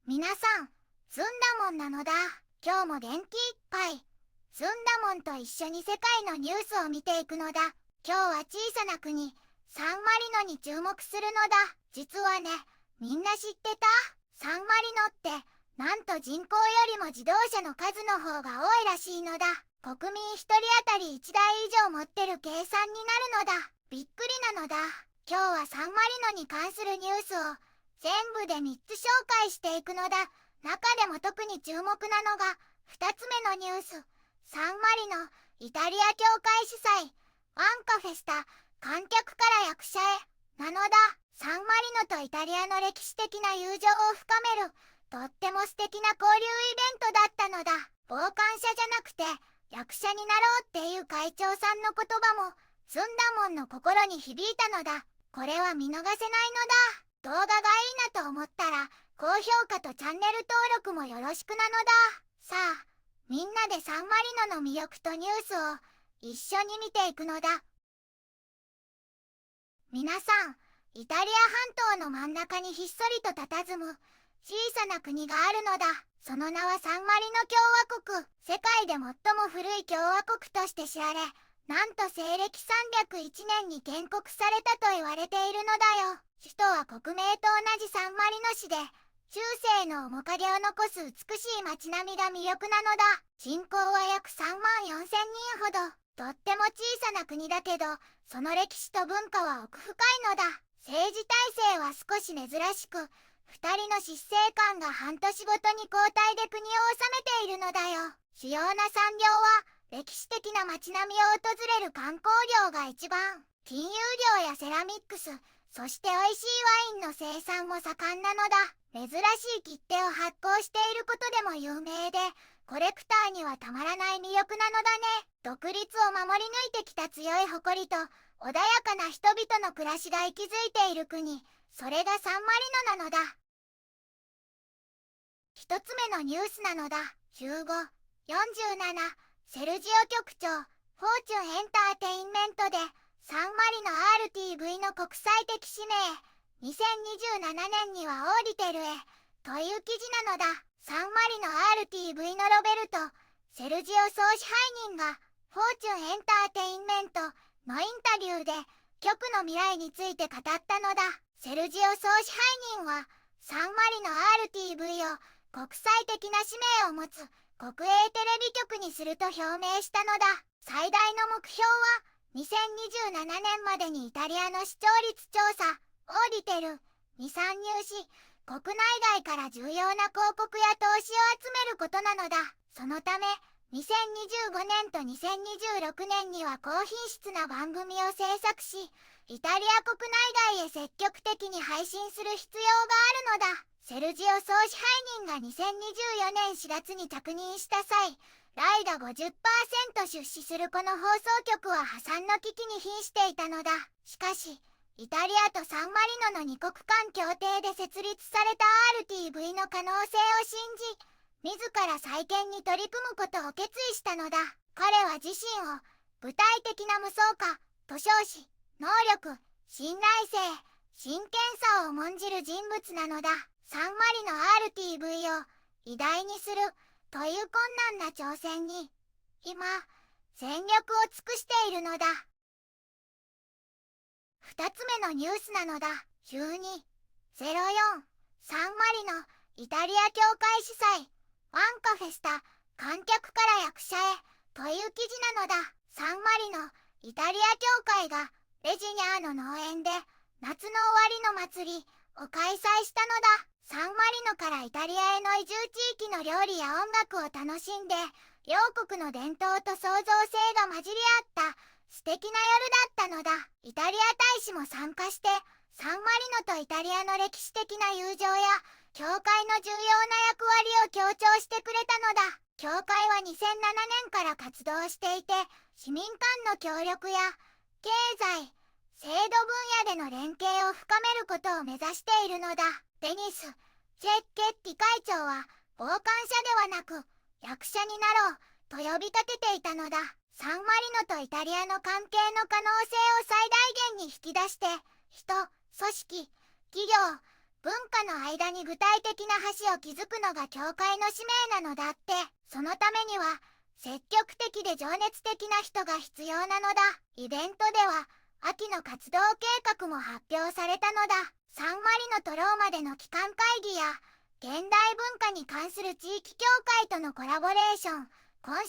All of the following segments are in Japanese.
皆さん、ずんだもんなのだ。今日も元気いっぱい。ずんだもんと一緒に世界のニュースを見ていくのだ。今日は小さな国、サンマリノに注目するのだ。実はね、みんな知ってた？サンマリノって、なんと人口よりも自動車の数の方が多いらしいのだ。国民1人当たり1台以上持ってる計算になるのだ。びっくりなのだ。今日はサンマリノに関するニュースを全部で3つ紹介していくのだ。中でも特に注目なのが2つ目のニュース。サンマリノ、イタリア教会主催、アンカフェスタ、観客から役者へ、なのだ。サンマリノとイタリアの歴史的な友情を深める、とっても素敵な交流イベントだったのだ。傍観者じゃなくて、役者になろうっていう会長さんの言葉も、ずんだもんの心に響いたのだ。これは見逃せないのだ。動画がいいなと思ったら、高評価とチャンネル登録もよろしくなのだ。さあ、みんなでサンマリノの魅力とニュースを一緒に見ていくのだ。皆さん、イタリア半島の真ん中にひっそりと佇む小さな国があるのだ。その名はサンマリノ共和国。世界で最も古い共和国として知られ、なんと西暦301年に建国されたと言われているのだよ。首都は国名と同じサンマリノ市で、中世の面影を残す美しい街並みが魅力なのだ。人口は約3万4千人ほど。とっても小さな国だけど、その歴史と文化は奥深いのだ。政治体制は少し珍しく、2人の執政官が半年ごとに交代で国を治めているのだよ。主要な産業は、歴史的な街並みを訪れる観光業が一番。金融業やセラミックス、そして美味しいワインの生産も盛んなのだ。珍しい切手を発行していることでも有名で、コレクターにはたまらない魅力なのだね。独立を守り抜いてきた強い誇りと、穏やかな人々の暮らしが息づいている国、それがサンマリノなのだ。一つ目のニュースなのだ。15、47、セルジオ局長、フォーチュンエンターテインメントで、サンマリノ RTV の国際的指名、2027年にはオーディテルへ、という記事なのだ。サンマリノ RTV のロベルト、セルジオ総支配人が、フォーチュンエンターテインメントのインタビューで、局の未来について語ったのだ。セルジオ総支配人は、サンマリノ RTV を国際的な使命を持つ国営テレビ局にすると表明したのだ。最大の目標は、2027年までにイタリアの視聴率調査、オーディテルに参入し、国内外から重要な広告や投資を集めることなのだ。そのため、2025年と2026年には高品質な番組を制作し、イタリア国内外へ積極的に配信する必要があるのだ。セルジオ総支配人が2024年4月に着任した際、ライが 50% 出資するこの放送局は破産の危機に瀕していたのだ。しかし、イタリアとサンマリノの二国間協定で設立された RTV の可能性を信じ、自ら再建に取り組むことを決意したのだ。彼は自身を具体的な無双化、図書視、能力、信頼性、真剣さを重んじる人物なのだ。サンマリノ RTV を偉大にするという困難な挑戦に、今、全力を尽くしているのだ。二つ目のニュースなのだ。12、04、サンマリノ、イタリア教会主催、アンカフェスタ、観客から役者へ、という記事なのだ。サンマリノ、イタリア教会が、レジニャーノ農園で、夏の終わりの祭りを開催したのだ。サンマリノからイタリアへの移住地域の料理や音楽を楽しんで、両国の伝統と創造性が混じり合った素敵な夜だったのだ。イタリア大使も参加して、サンマリノとイタリアの歴史的な友情や、教会の重要な役割を強調してくれたのだ。教会は2007年から活動していて、市民間の協力や、経済、制度分野での連携を深めることを目指しているのだ。デニス・チェッケッティ会長は、傍観者ではなく、役者になろうと呼びかけていたのだ。サンマリノとイタリアの関係の可能性を最大限に引き出して、人、組織、企業、文化の間に具体的な橋を築くのが教会の使命なのだって。そのためには積極的で情熱的な人が必要なのだ。イベントでは秋の活動計画も発表されたのだ。サンマリノとローマでの機関会議や現代文化に関する地域協会とのコラボレーション、懇親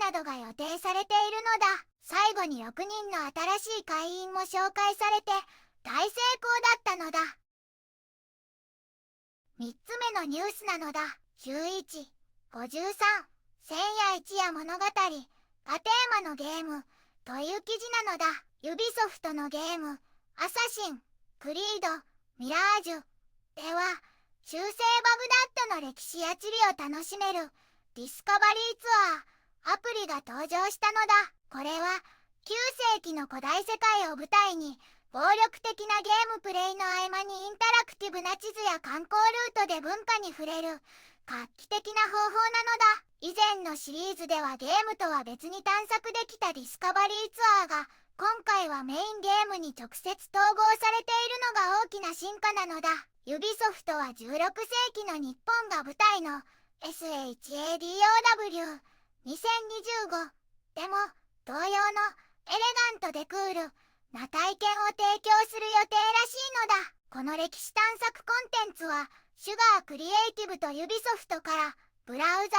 会などが予定されているのだ。最後に6人の新しい会員も紹介されて大成功だったのだ。3つ目のニュースなのだ。11、53、千夜一夜物語がテーマのゲームという記事なのだ。ユビソフトのゲーム、アサシン、クリード、ミラージュでは、中世バグダッドの歴史や地理を楽しめるディスカバリーツアー、アプリが登場したのだ。これは、9世紀の古代世界を舞台に、暴力的なゲームプレイの合間にインタラクティブな地図や観光ルートで文化に触れる、画期的な方法なのだ。以前のシリーズではゲームとは別に探索できたディスカバリーツアーが、今回はメインゲームに直接統合されているのが大きな進化なのだ。ユビソフトは16世紀の日本が舞台の SHADOW2025 でも同様のエレガントでクールな体験を提供する予定らしいのだ。この歴史探索コンテンツはシュガークリエイティブとユビソフトからブラウザ、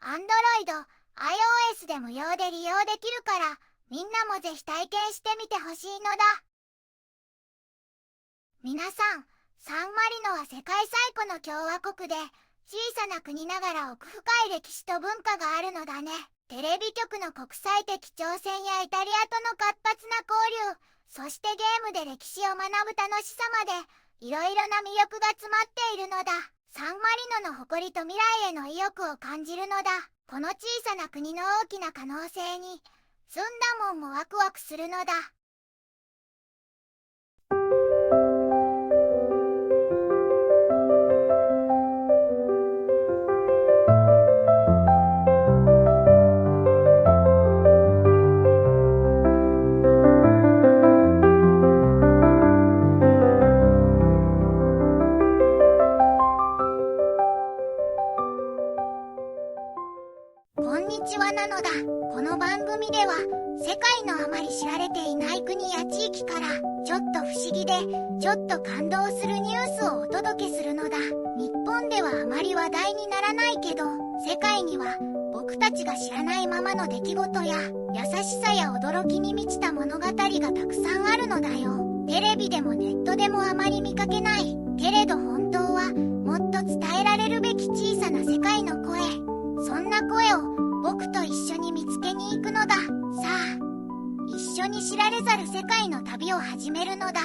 Android、iOS で無料で利用できるからみんなもぜひ体験してみてほしいのだ。皆さん、サンマリノは世界最古の共和国で小さな国ながら奥深い歴史と文化があるのだね。テレビ局の国際的挑戦やイタリアとの活発な交流、そしてゲームで歴史を学ぶ楽しさまでいろいろな魅力が詰まっているのだ。サンマリノの誇りと未来への意欲を感じるのだ。この小さな国の大きな可能性にずんだもんもワクワクするのだ。こんにちはなのだ。この番組では世界のあまり知られていない国や地域からちょっと不思議でちょっと感動するニュースをお届けするのだ。日本ではあまり話題にならないけど世界には僕たちが知らないままの出来事や優しさや驚きに満ちた物語がたくさんあるのだよ。テレビでもネットでもあまり見かけないけれど本当はもっと伝えられるべき小さな世界の声、そんな声を僕と一緒に見つけに行くのだ。さあ、一緒に知られざる世界の旅を始めるのだ。